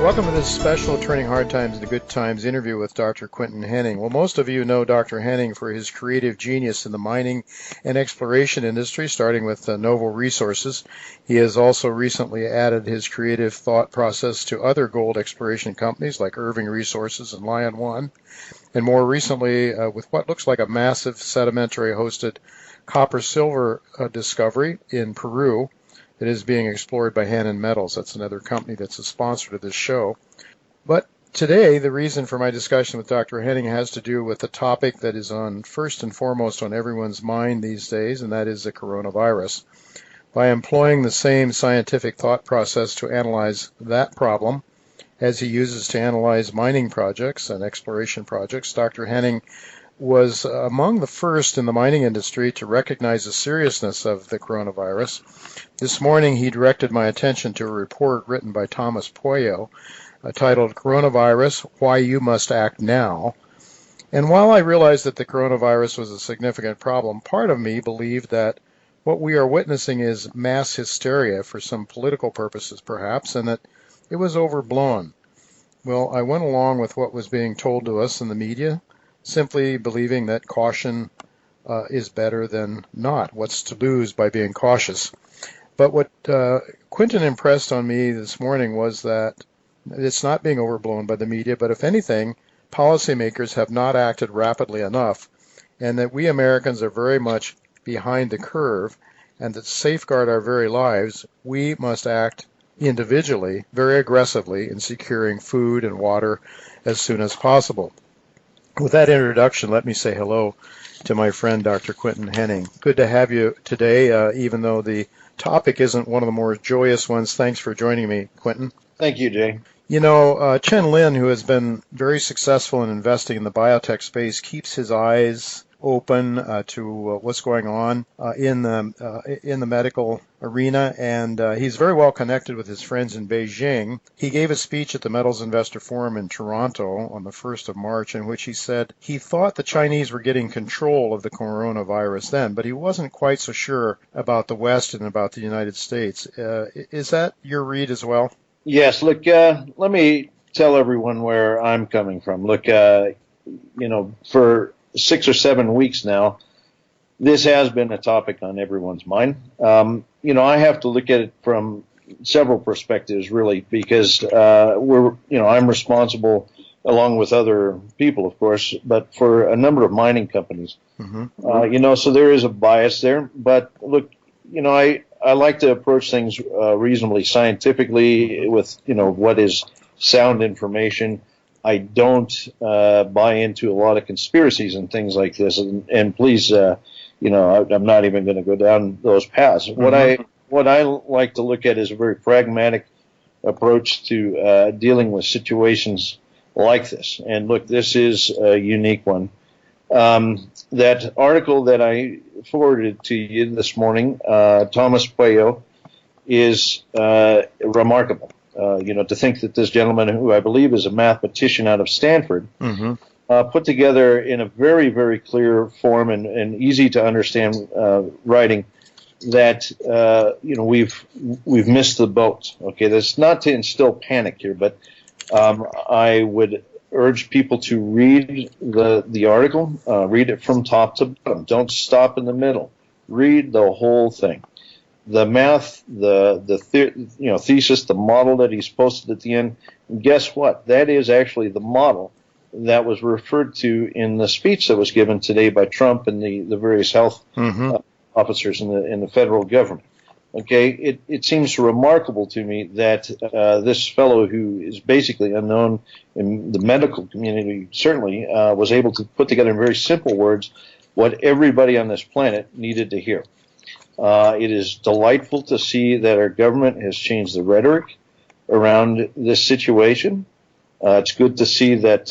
Welcome to this special Turning Hard Times into Good Times interview with Dr. Quinton Hennigh. Well, most of you know Dr. Hennigh for his creative genius in the mining and exploration industry, starting with Novo Resources. He has also recently added his creative thought process to other gold exploration companies like Irving Resources and Lion One, and more recently with what looks like a massive sedimentary-hosted copper-silver discovery in Peru that is being explored by Hannon Metals. That's another company that's a sponsor to this show. But today, the reason for my discussion with Dr. Hennigh has to do with the topic that is on first and foremost on everyone's mind these days, and that is the coronavirus. By employing the same scientific thought process to analyze that problem as he uses to analyze mining projects and exploration projects, Dr. Hennigh was among the first in the mining industry to recognize the seriousness of the coronavirus. This morning, he directed my attention to a report written by Thomas Pueyo titled Coronavirus, Why You Must Act Now. And while I realized that the coronavirus was a significant problem, part of me believed that what we are witnessing is mass hysteria for some political purposes, perhaps, and that it was overblown. Well, I went along with what was being told to us in the media, simply believing that caution is better than not. What's to lose by being cautious? But what Quinton impressed on me this morning was that it's not being overblown by the media, but if anything, policymakers have not acted rapidly enough, and that we Americans are very much behind the curve, and that to safeguard our very lives, we must act individually, very aggressively in securing food and water as soon as possible. With that introduction, let me say hello to my friend, Dr. Quinton Hennigh. Good to have you today, even though the topic isn't one of the more joyous ones. Thanks for joining me, Quinton. Thank you, Jay. You know, Chen Lin, who has been very successful in investing in the biotech space, keeps his eyes open to what's going on in the medical arena, and he's very well connected with his friends in Beijing. He gave a speech at the Metals Investor Forum in Toronto on the 1st of March in which he said he thought the Chinese were getting control of the coronavirus then, but he wasn't quite so sure about the West and about the United States. Is that your read as well? Yes, look, let me tell everyone where I'm coming from. Look, for 6 or 7 weeks now, this has been a topic on everyone's mind. I have to look at it from several perspectives, really, because I'm responsible, along with other people, of course, but for a number of mining companies. Mm-hmm. So there is a bias there. But look, I like to approach things reasonably scientifically with, what is sound information. I don't buy into a lot of conspiracies and things like this. And please, I'm not even going to go down those paths. Mm-hmm. What I like to look at is a very pragmatic approach to dealing with situations like this. And look, this is a unique one. That article that I forwarded to you this morning, Thomas Pueyo, is remarkable. To think that this gentleman, who I believe is a mathematician out of Stanford, mm-hmm. Put together in a very, very clear form and easy to understand writing that we've missed the boat. Okay, that's not to instill panic here, but I would urge people to read the article, read it from top to bottom. Don't stop in the middle. Read the whole thing. The math, the thesis, the model that he's posted at the end. And guess what? That is actually the model that was referred to in the speech that was given today by Trump and the various health mm-hmm. Officers in the federal government. Okay, it seems remarkable to me that this fellow, who is basically unknown in the medical community, certainly was able to put together in very simple words what everybody on this planet needed to hear. It is delightful to see that our government has changed the rhetoric around this situation. It's good to see that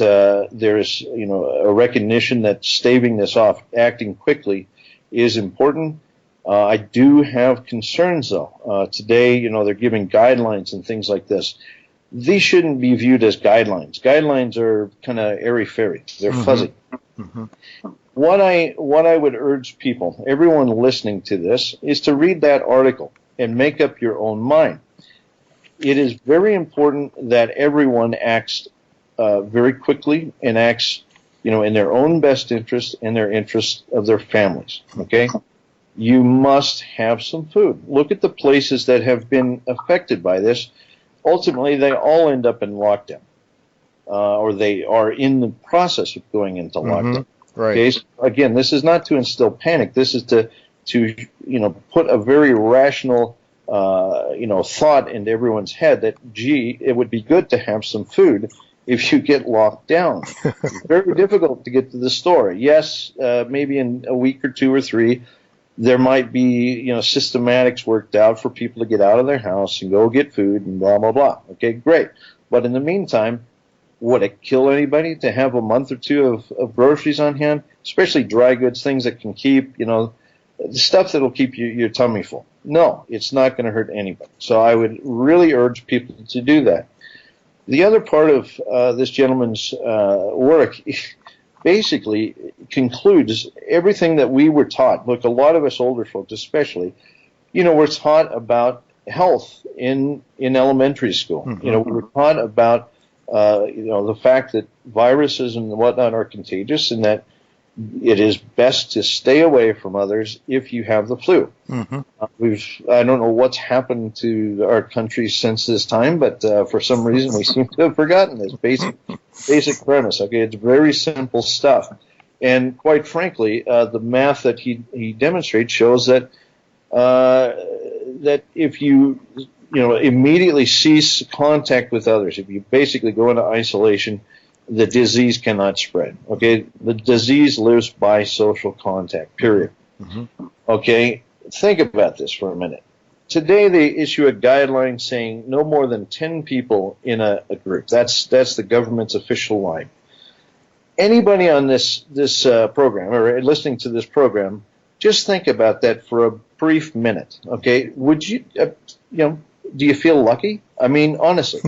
there is, a recognition that staving this off, acting quickly, is important. I do have concerns, though. Today, they're giving guidelines and things like this. These shouldn't be viewed as guidelines. Guidelines are kind of airy-fairy. They're mm-hmm. fuzzy. Mm-hmm. What I would urge people, everyone listening to this, is to read that article and make up your own mind. it is very important that everyone acts very quickly and acts, in their own best interest and their interest of their families. Okay, you must have some food. Look at the places that have been affected by this. Ultimately, they all end up in lockdown, or they are in the process of going into lockdown. Right. Okay? So again, this is not to instill panic. This is to put a very rational thought into everyone's head that, gee, it would be good to have some food if you get locked down. It's very difficult to get to the store. Yes, maybe in a week or 2 or 3, there might be, systematics worked out for people to get out of their house and go get food and blah, blah, blah. Okay, great. But in the meantime, would it kill anybody to have a month or 2 of groceries on hand, especially dry goods, things that can keep, the stuff that will keep your tummy full? No, it's not going to hurt anybody. So I would really urge people to do that. The other part of this gentleman's work basically concludes everything that we were taught. Look, a lot of us older folks especially, we're taught about health in elementary school. We were taught about the fact that viruses and whatnot are contagious and that it is best to stay away from others if you have the flu. I don't know what's happened to our country since this time, but for some reason we seem to have forgotten this basic premise. Okay, it's very simple stuff. And quite frankly, the math that he demonstrates shows that that if you immediately cease contact with others, if you basically go into isolation, the disease cannot spread. Okay, the disease lives by social contact. Period. Okay, think about this for a minute. Today they issue a guideline saying no more than 10 people in a group. That's the government's official line. Anybody on this program or listening to this program, just think about that for a brief minute. Okay, would you do you feel lucky? I mean, honestly.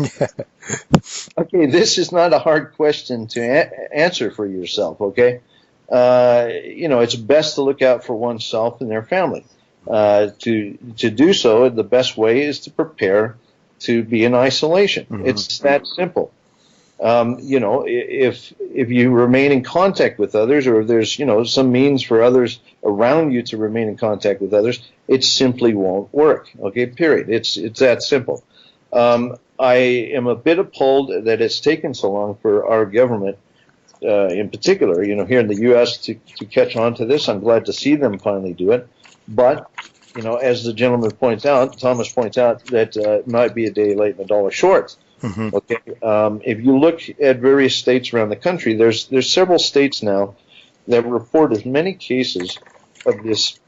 Okay, this is not a hard question to answer for yourself, okay? It's best to look out for oneself and their family. To do so, the best way is to prepare to be in isolation. It's that simple. If you remain in contact with others, or if there's some means for others around you to remain in contact with others, it simply won't work. Okay, period. It's that simple. I am a bit appalled that it's taken so long for our government, in particular, here in the U.S., to catch on to this. I'm glad to see them finally do it. But, as the gentleman points out, Thomas points out, that it might be a day late and a dollar short. Okay. If you look at various states around the country, there's several states now that report as many cases of this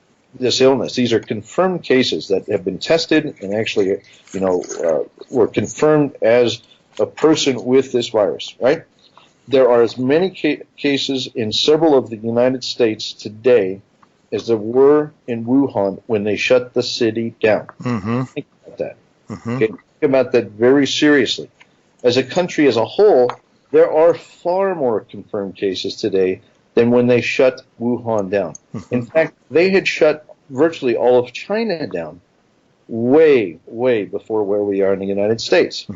illness. These are confirmed cases that have been tested and actually, were confirmed as a person with this virus, right? There are as many cases in several of the United States today as there were in Wuhan when they shut the city down. Think about that. Okay? Think about that very seriously. As a country as a whole, there are far more confirmed cases today than when they shut Wuhan down. In fact, they had shut virtually all of China down way, way before where we are in the United States.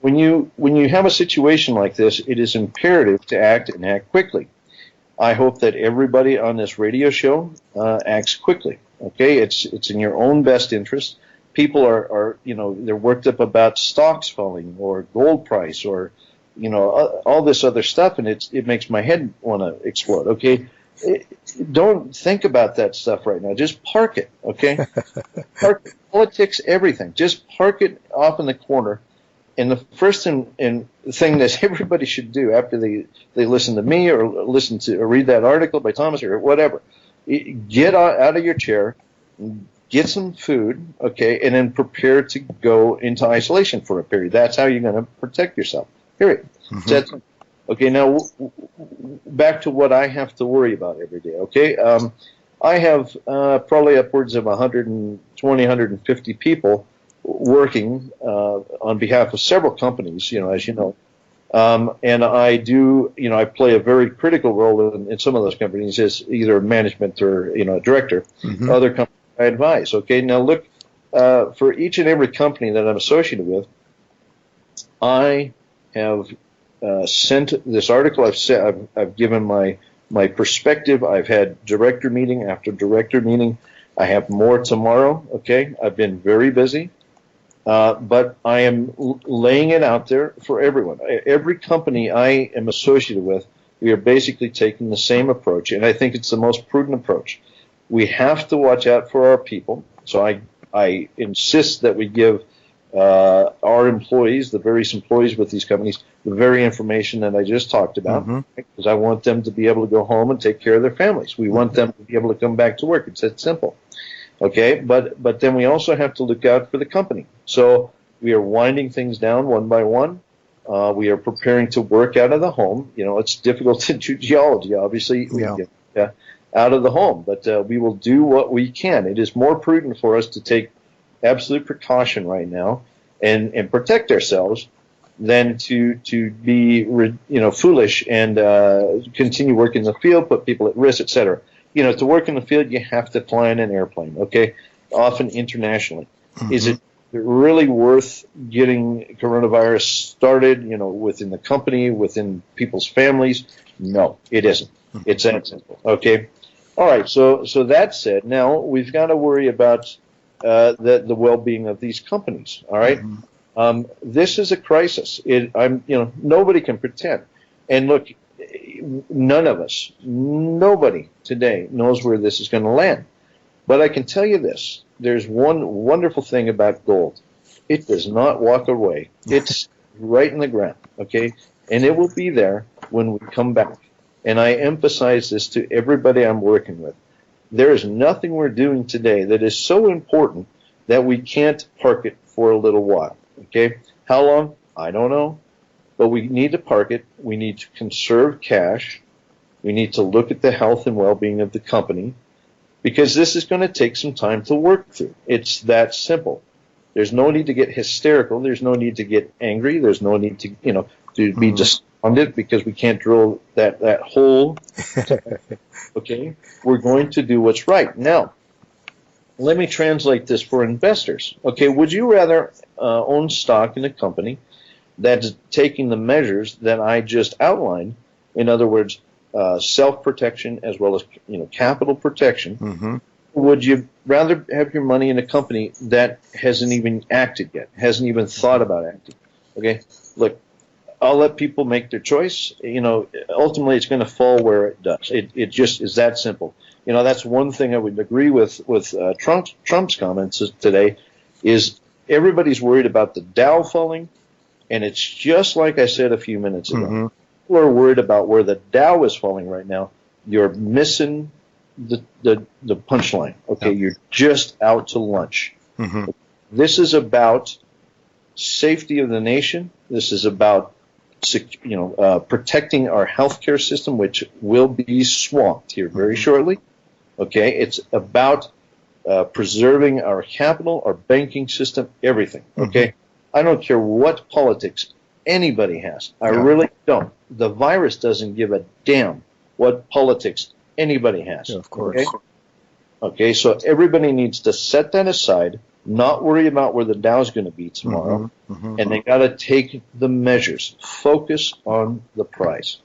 When you have a situation like this, it is imperative to act and act quickly. I hope that everybody on this radio show acts quickly. Okay, it's in your own best interest. People are they're worked up about stocks falling or gold price or all this other stuff, and it makes my head want to explode. Okay, don't think about that stuff right now. Just park it. Okay, park politics, everything. Just park it off in the corner. And the first thing that everybody should do after they listen to me or read that article by Thomas or whatever, get out of your chair, get some food, okay, and then prepare to go into isolation for a period. That's how you're going to protect yourself. Period. Okay, now back to what I have to worry about every day. Okay, I have probably upwards of 120, 150 people working on behalf of several companies, as you know, and I do, I play a very critical role in some of those companies as either management or a director. Other companies I advise. Okay, now look, for each and every company that I'm associated with, I have sent this article. I've given my perspective. I've had director meeting after director meeting. I have more tomorrow. Okay, I've been very busy, but I am laying it out there for everyone. Every company I am associated with, we are basically taking the same approach, and I think it's the most prudent approach. We have to watch out for our people. So I insist that we give our employees, the various employees with these companies, the very information that I just talked about, because I want them to be able to go home and take care of their families. We want them to be able to come back to work. It's that simple. Okay, but then we also have to look out for the company. So we are winding things down one by one. We are preparing to work out of the home. You know, it's difficult to do geology, obviously, out of the home, but we will do what we can. It is more prudent for us to take absolute precaution right now and protect ourselves than to be foolish and continue working in the field, put people at risk, etc. You know, to work in the field, you have to fly in an airplane, okay, often internationally. Is it really worth getting coronavirus started, you know, within the company, within people's families? No, it isn't. It's that simple, okay? All right, so that said, now we've got to worry about the well-being of these companies, all right? This is a crisis. Nobody can pretend. And look, none of us, nobody today knows where this is going to land. But I can tell you this. There's one wonderful thing about gold. It does not walk away. It's right in the ground, okay? And it will be there when we come back. And I emphasize this to everybody I'm working with. There is nothing we're doing today that is so important that we can't park it for a little while, okay? How long? I don't know. But we need to park it. We need to conserve cash. We need to look at the health and well-being of the company, because this is going to take some time to work through. It's that simple. There's no need to get hysterical. There's no need to get angry. There's no need to, to be despondent because we can't drill that hole. Okay? We're going to do what's right. Now, let me translate this for investors. Okay, would you rather own stock in a company that's taking the measures that I just outlined? In other words, self-protection as well as capital protection. Would you rather have your money in a company that hasn't even acted yet, hasn't even thought about acting? Okay, look, I'll let people make their choice. Ultimately, it's going to fall where it does. It just is that simple. That's one thing I would agree with Trump's comments today. Is everybody's worried about the Dow falling, and it's just like I said a few minutes ago. People are worried about where the Dow is falling right now. You're missing the punchline. Okay, you're just out to lunch. This is about safety of the nation. This is about protecting our healthcare system, which will be swamped here very shortly. Okay, it's about preserving our capital, our banking system, everything. Okay, I don't care what politics anybody has. I really don't. The virus doesn't give a damn what politics anybody has. Of course. Okay, so everybody needs to set that aside, not worry about where the Dow's going to be tomorrow, and they got to take the measures. Focus on the prize.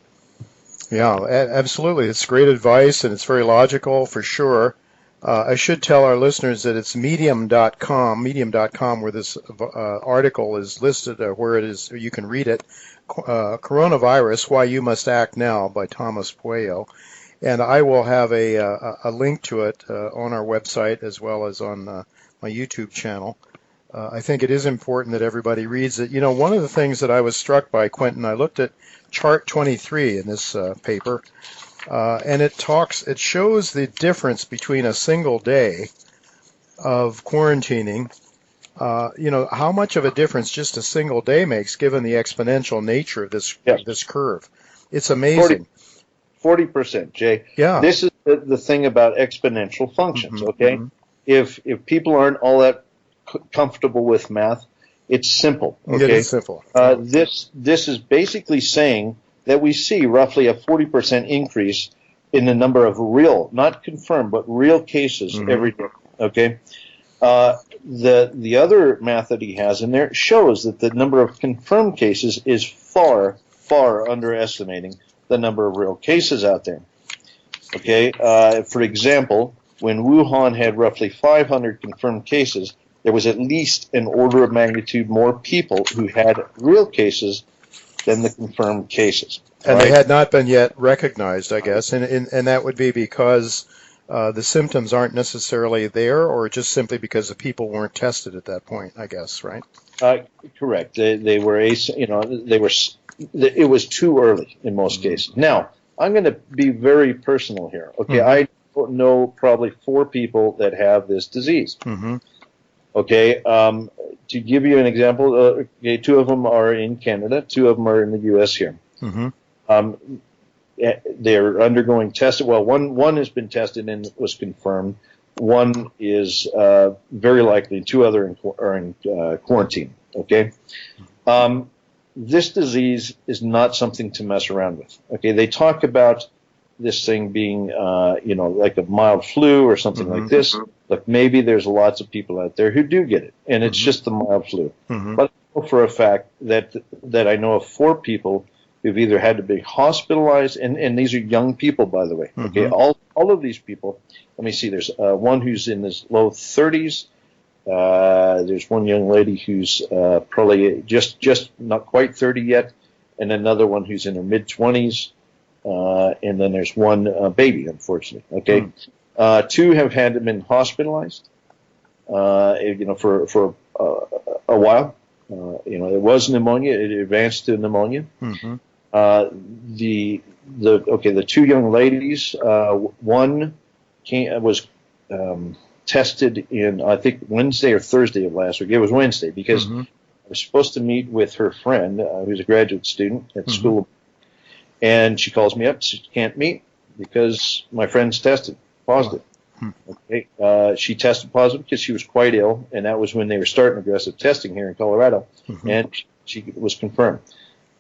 Yeah, absolutely. It's great advice, and it's very logical for sure. I should tell our listeners that it's medium.com, where this article is listed, where it is, you can read it. Coronavirus, Why You Must Act Now by Thomas Puello. And I will have a link to it on our website as well as on my YouTube channel. I think it is important that everybody reads it. One of the things that I was struck by, Quinton, I looked at chart 23 in this paper, and it shows the difference between a single day of quarantining. How much of a difference just a single day makes, given the exponential nature of this curve. It's amazing. 40%, Jay. Yeah. This is the thing about exponential functions, okay? If people aren't all that comfortable with math, it's simple, okay? It is simple. This is basically saying that we see roughly a 40% increase in the number of real, not confirmed, but real cases every day, okay? The other math that he has in there shows that the number of confirmed cases is far, far underestimating the number of real cases out there. Okay, for example, when Wuhan had roughly 500 confirmed cases, there was at least an order of magnitude more people who had real cases than the confirmed cases. And they had not been yet recognized, I guess, and that would be because the symptoms aren't necessarily there, or just simply because the people weren't tested at that point, I guess, right? Correct. They were, it was too early in most cases. Now, I'm going to be very personal here. Okay, I know probably 4 people that have this disease. Okay, to give you an example, okay, 2 of them are in Canada, 2 of them are in the U.S. here. They're undergoing testing. Well, one has been tested and was confirmed. One is very likely. 2 other are in quarantine. Okay, this disease is not something to mess around with. Okay, they talk about this thing being, like a mild flu or something like this. Look, maybe there's lots of people out there who do get it, and it's just the mild flu. But I know for a fact that I know of 4 people who've either had to be hospitalized, and these are young people, by the way. Okay, all of these people. Let me see. There's one who's in his low 30s. There's one young lady who's probably just not quite 30 yet, and another one who's in her mid 20s. And then there's one baby, unfortunately. Okay, 2 have had been hospitalized. For a while. It was pneumonia. It advanced to pneumonia. The 2 young ladies. One was tested in, I think, Wednesday or Thursday of last week. It was Wednesday because I was supposed to meet with her friend, who's a graduate student at school. And she calls me up. She can't meet because my friend's tested positive. Okay, she tested positive because she was quite ill, and that was when they were starting aggressive testing here in Colorado, and she was confirmed.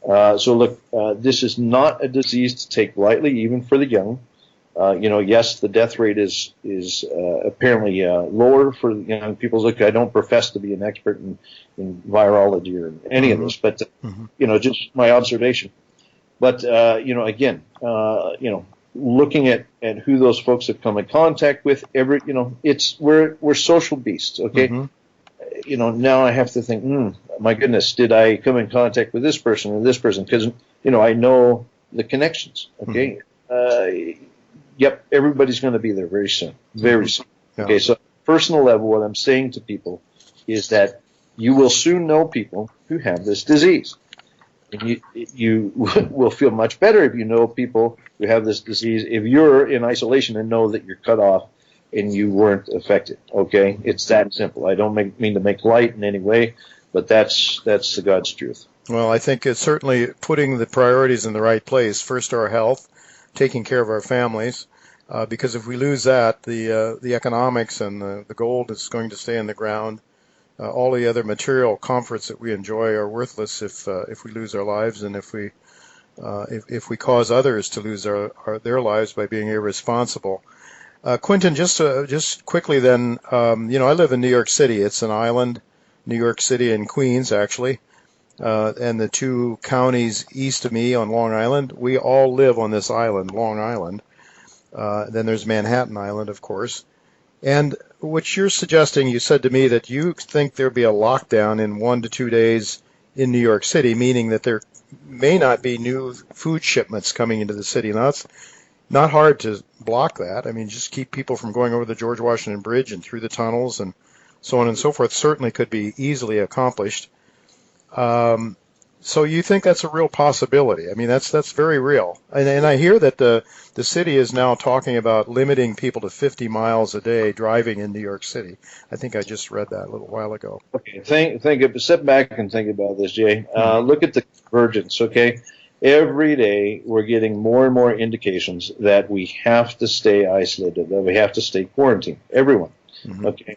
So look, this is not a disease to take lightly, even for the young. Yes, the death rate is apparently lower for young people. Look, I don't profess to be an expert in virology or any of this, but just my observation. But again, looking at who those folks have come in contact with, we're social beasts. Okay, now I have to think, my goodness, did I come in contact with this person or this person? Because I know the connections. Okay, yep, everybody's going to be there very soon, very soon. Yeah. Okay, so personal level, what I'm saying to people is that you will soon know people who have this disease. And you will feel much better if you know people who have this disease, if you're in isolation and know that you're cut off and you weren't affected. Okay? It's that simple. I don't mean to make light in any way, but that's the God's truth. Well, I think it's certainly putting the priorities in the right place. First, our health, taking care of our families, because if we lose that, the economics and the gold is going to stay in the ground. All the other material comforts that we enjoy are worthless if we lose our lives, and if we cause others to lose their lives by being irresponsible. Quinton, just quickly then, I live in New York City. It's an island, New York City and Queens, actually, and the 2 counties east of me on Long Island. We all live on this island, Long Island. Then there's Manhattan Island, of course. And what you're suggesting, you said to me that you think there'll be a lockdown in 1 to 2 days in New York City, meaning that there may not be new food shipments coming into the city. Now, it's not hard to block that. I mean, just keep people from going over the George Washington Bridge and through the tunnels and so on and so forth. Certainly could be easily accomplished. So you think that's a real possibility? I mean, that's very real. And I hear that the city is now talking about limiting people to 50 miles a day driving in New York City. I think I just read that a little while ago. Okay, step back and think about this, Jay. Look at the convergence. Okay, every day we're getting more and more indications that we have to stay isolated, that we have to stay quarantined. Everyone. Okay.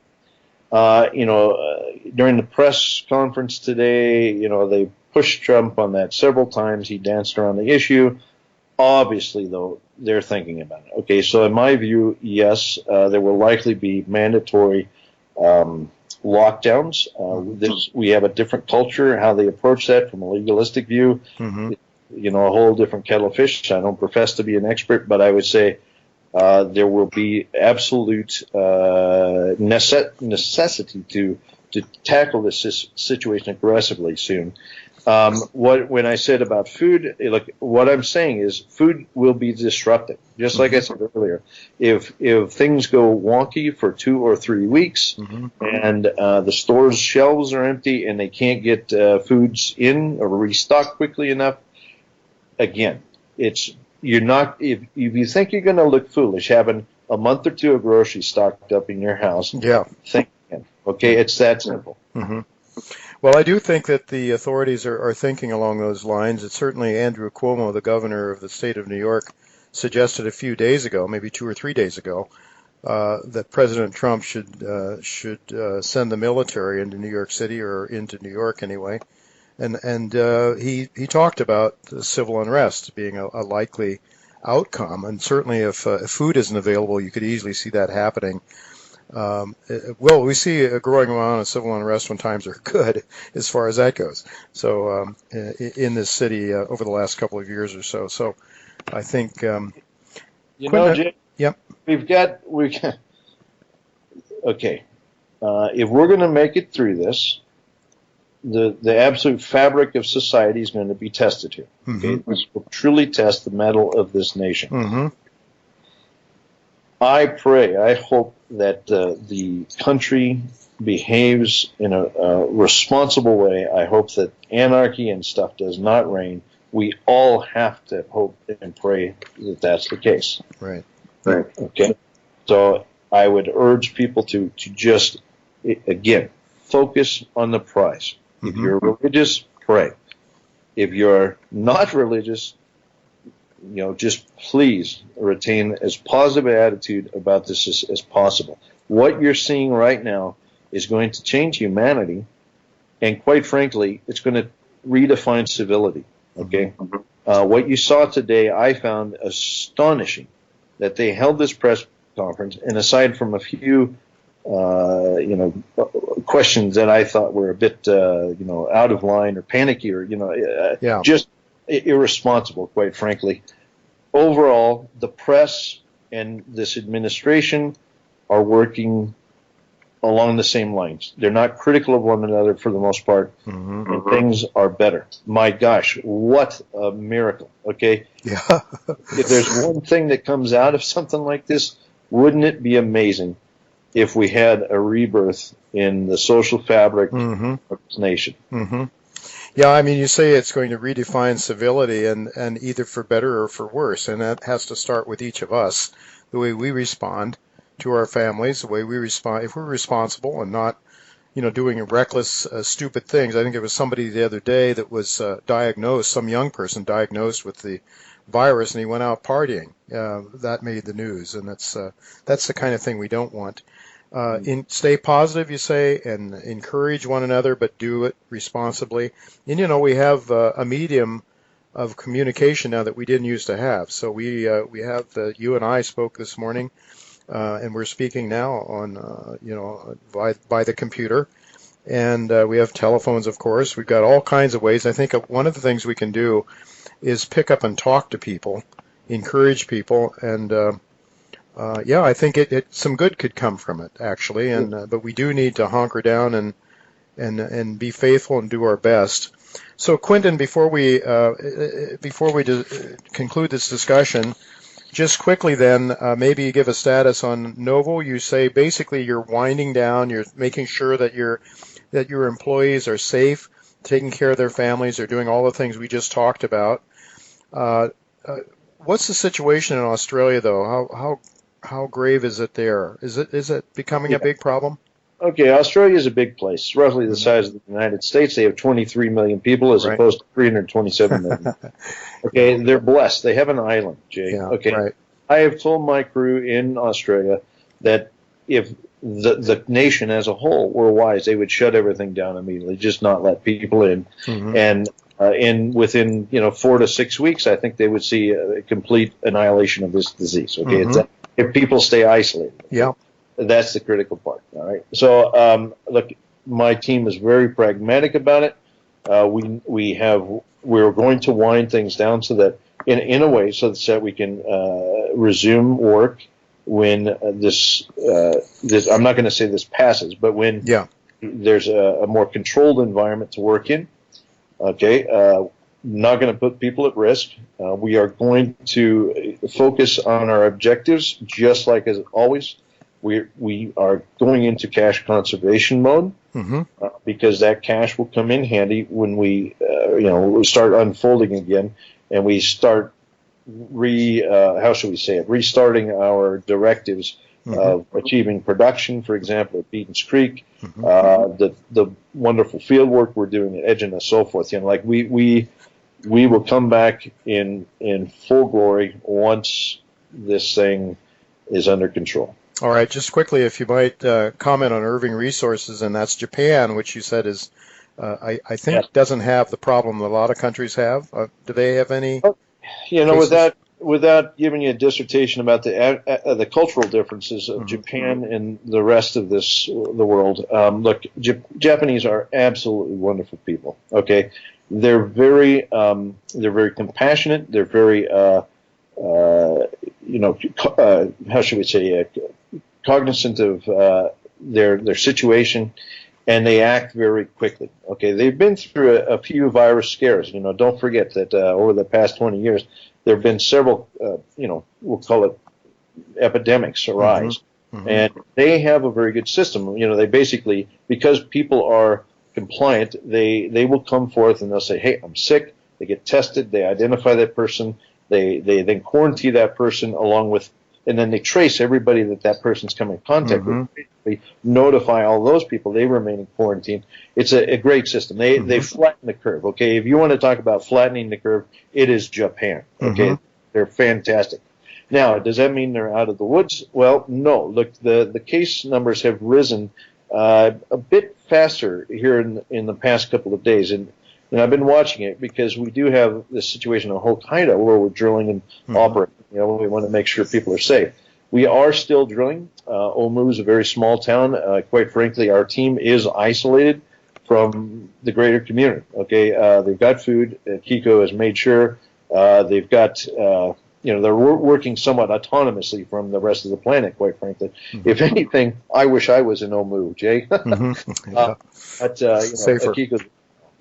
During the press conference today, they pushed Trump on that several times. He danced around the issue. Obviously, though, they're thinking about it. Okay, so in my view, yes, there will likely be mandatory lockdowns. We have a different culture, how they approach that from a legalistic view. Mm-hmm. A whole different kettle of fish. I don't profess to be an expert, but I would say there will be absolute necessity to tackle this situation aggressively soon. When I said about food, look, what I'm saying is food will be disrupted. Just like I said earlier, if things go wonky for 2 or 3 weeks, and the store's shelves are empty and they can't get foods in or restocked quickly enough, again, you're not, if you think you're going to look foolish having a month or two of groceries stocked up in your house, think again. Okay, it's that simple. Mm-hmm. Well, I do think that the authorities are thinking along those lines. It's certainly Andrew Cuomo, the governor of the state of New York, suggested a few days ago, maybe 2 or 3 days ago, that President Trump should send the military into New York City, or into New York anyway. And he talked about the civil unrest being a likely outcome. And certainly if food isn't available, you could easily see that happening. Well, we see a growing amount of civil unrest when times are good, as far as that goes. So in this city over the last couple of years or so. So I think Jim, yep. We've got okay. If we're going to make it through this, the absolute fabric of society is going to be tested here. Okay? This will truly test the mettle of this nation. I pray, I hope that the country behaves in a responsible way. I hope that anarchy and stuff does not reign. We all have to hope and pray that that's the case. Right. Okay. So I would urge people to just, again, focus on the prize. If you're religious, pray. If you're not religious, just please retain as positive an attitude about this as possible. What you're seeing right now is going to change humanity, and quite frankly, it's going to redefine civility. Okay? What you saw today, I found astonishing, that they held this press conference, and aside from a few questions that I thought were a bit, out of line or panicky or, just irresponsible, quite frankly. Overall, the press and this administration are working along the same lines. They're not critical of one another for the most part, and things are better. My gosh, what a miracle, okay? Yeah. If there's one thing that comes out of something like this, wouldn't it be amazing if we had a rebirth in the social fabric of this nation? Yeah, I mean, you say it's going to redefine civility, and either for better or for worse, and that has to start with each of us, the way we respond to our families, the way we respond, if we're responsible and not, doing reckless, stupid things. I think there was somebody the other day that was diagnosed, some young person diagnosed with the virus, and he went out partying. That made the news, and that's the kind of thing we don't want. Stay positive, you say, and encourage one another, but do it responsibly. And we have a medium of communication now that we didn't used to have. So we have you and I spoke this morning, and we're speaking now on by the computer, and we have telephones, of course. We've got all kinds of ways. I think one of the things we can do is pick up and talk to people, encourage people, and I think some good could come from it, actually, but we do need to hunker down and be faithful and do our best. So, Quinton, before we conclude this discussion, just quickly then, maybe you give a status on Novo. You say basically you're winding down, you're making sure that your employees are safe, taking care of their families, they're doing all the things we just talked about. What's the situation in Australia, though? How grave is it there? Is it becoming a big problem? Okay, Australia is a big place, roughly the size of the United States. They have 23 million people as opposed to 327 million. Okay, they're blessed. They have an island, Jay. Yeah, okay, right. I have told my crew in Australia that if the nation as a whole were wise, they would shut everything down immediately, just not let people in. And within 4 to 6 weeks, I think they would see a complete annihilation of this disease. Okay, if people stay isolated. Yeah. That's the critical part. All right. So look, my team is very pragmatic about it. We're going to wind things down so that in a way so that we can resume work when this I'm not going to say this passes, but when there's a more controlled environment to work in. Okay. Not going to put people at risk. We are going to focus on our objectives, just like as always. We are going into cash conservation mode because that cash will come in handy when we start unfolding again, and we start restarting our directives of achieving production, for example, at Beaton's Creek, the wonderful field work we're doing at Edgin and so forth. We will come back in full glory once this thing is under control. All right, just quickly, if you might comment on Irving Resources, and that's Japan, which you said is, I think, doesn't have the problem that a lot of countries have. Do they have any? Without giving you a dissertation about the cultural differences of Japan and the rest of the world, look, Japanese are absolutely wonderful people. Okay, they're very compassionate. They're very how should we say, cognizant of their situation, and they act very quickly. Okay, they've been through a few virus scares. Don't forget that over the past 20 years, there have been several, we'll call it epidemics arise, and they have a very good system. They basically, because people are compliant, they will come forth and they'll say, "Hey, I'm sick." They get tested. They identify that person. They then quarantine that person along with, and then they trace everybody that person's come in contact with. They notify all those people. They remain in quarantine. It's a great system. They flatten the curve. Okay, if you want to talk about flattening the curve, it is Japan. Okay, they're fantastic. Now, does that mean they're out of the woods? Well, no. Look, the case numbers have risen a bit faster here in the past couple of days, and I've been watching it because we do have this situation in Hokkaido where we're drilling and operating. We want to make sure people are safe. We are still drilling. Omu is a very small town. Quite frankly, our team is isolated from the greater community. Okay, they've got food. Kiko has made sure they've got. They're working somewhat autonomously from the rest of the planet. Quite frankly, if anything, I wish I was in Omu, Jay. Safer. Kiko's.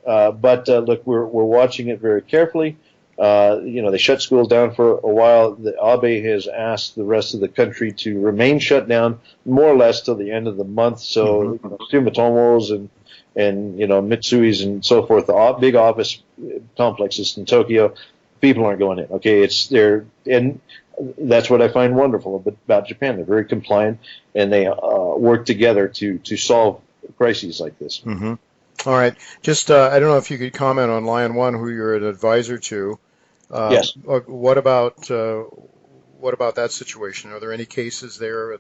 But look, we're watching it very carefully. They shut schools down for a while. The Abe has asked the rest of the country to remain shut down more or less till the end of the month. So Sumitomos and Mitsui's and so forth, the big office complexes in Tokyo, people aren't going in. Okay, and that's what I find wonderful about Japan. They're very compliant and they work together to solve crises like this. All right. Just, I don't know if you could comment on Lion One, who you're an advisor to. Yes. What about that situation? Are there any cases there?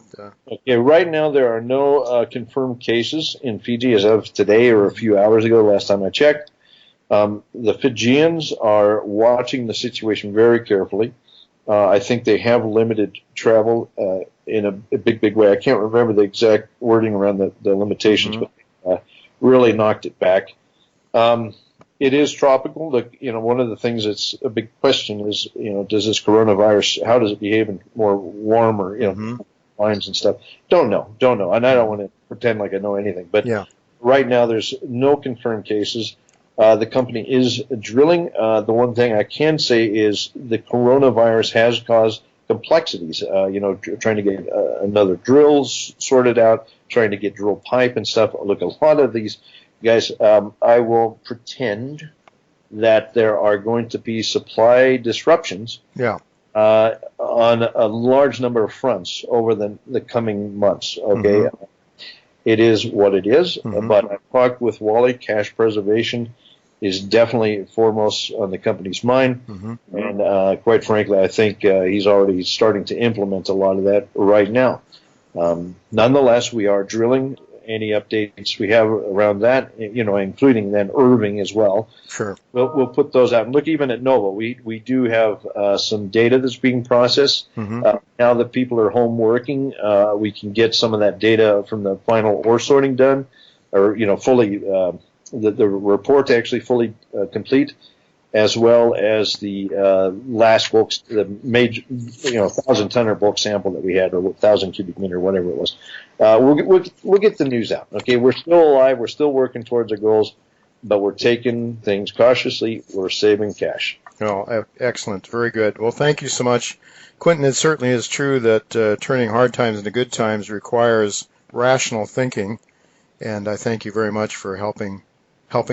Okay. Right now, there are no confirmed cases in Fiji as of today or a few hours ago. Last time I checked, the Fijians are watching the situation very carefully. I think they have limited travel in a big way. I can't remember the exact wording around the limitations, but really knocked it back. It is tropical. Look, one of the things that's a big question is, does this coronavirus, how does it behave in more warmer, climes and stuff? Don't know. And I don't want to pretend like I know anything. But right now, there's no confirmed cases. The company is drilling. The one thing I can say is the coronavirus has caused complexities. Trying to get another drills sorted out, trying to get drill pipe and stuff. Look, a lot of these guys, I will pretend that there are going to be supply disruptions on a large number of fronts over the coming months. Okay, it is what it is. But I've talked with Wally. Cash preservation is definitely foremost on the company's mind, and quite frankly, I think he's already starting to implement a lot of that right now. Nonetheless, we are drilling any updates we have around that, including then Irving as well. Sure. We'll put those out. And look, even at Novo, we do have some data that's being processed. Mm-hmm. Now that people are home working, we can get some of that data from the final ore sorting done, or fully the report actually fully complete, as well as the last the major 1,000-tonner bulk sample that we had, or 1,000 cubic meter, whatever it was. We'll get the news out. Okay, we're still alive. We're still working towards our goals, but we're taking things cautiously. We're saving cash. Oh, excellent. Very good. Well, thank you so much, Quinton. It certainly is true that turning hard times into good times requires rational thinking, and I thank you very much for helping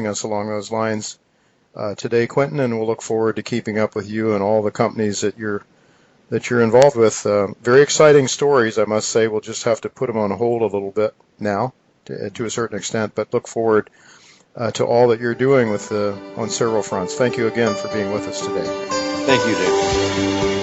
us along those lines today, Quinton, and we'll look forward to keeping up with you and all the companies that you're involved with. Very exciting stories, I must say. We'll just have to put them on hold a little bit now, to a certain extent, but look forward to all that you're doing on several fronts. Thank you again for being with us today. Thank you, Dave.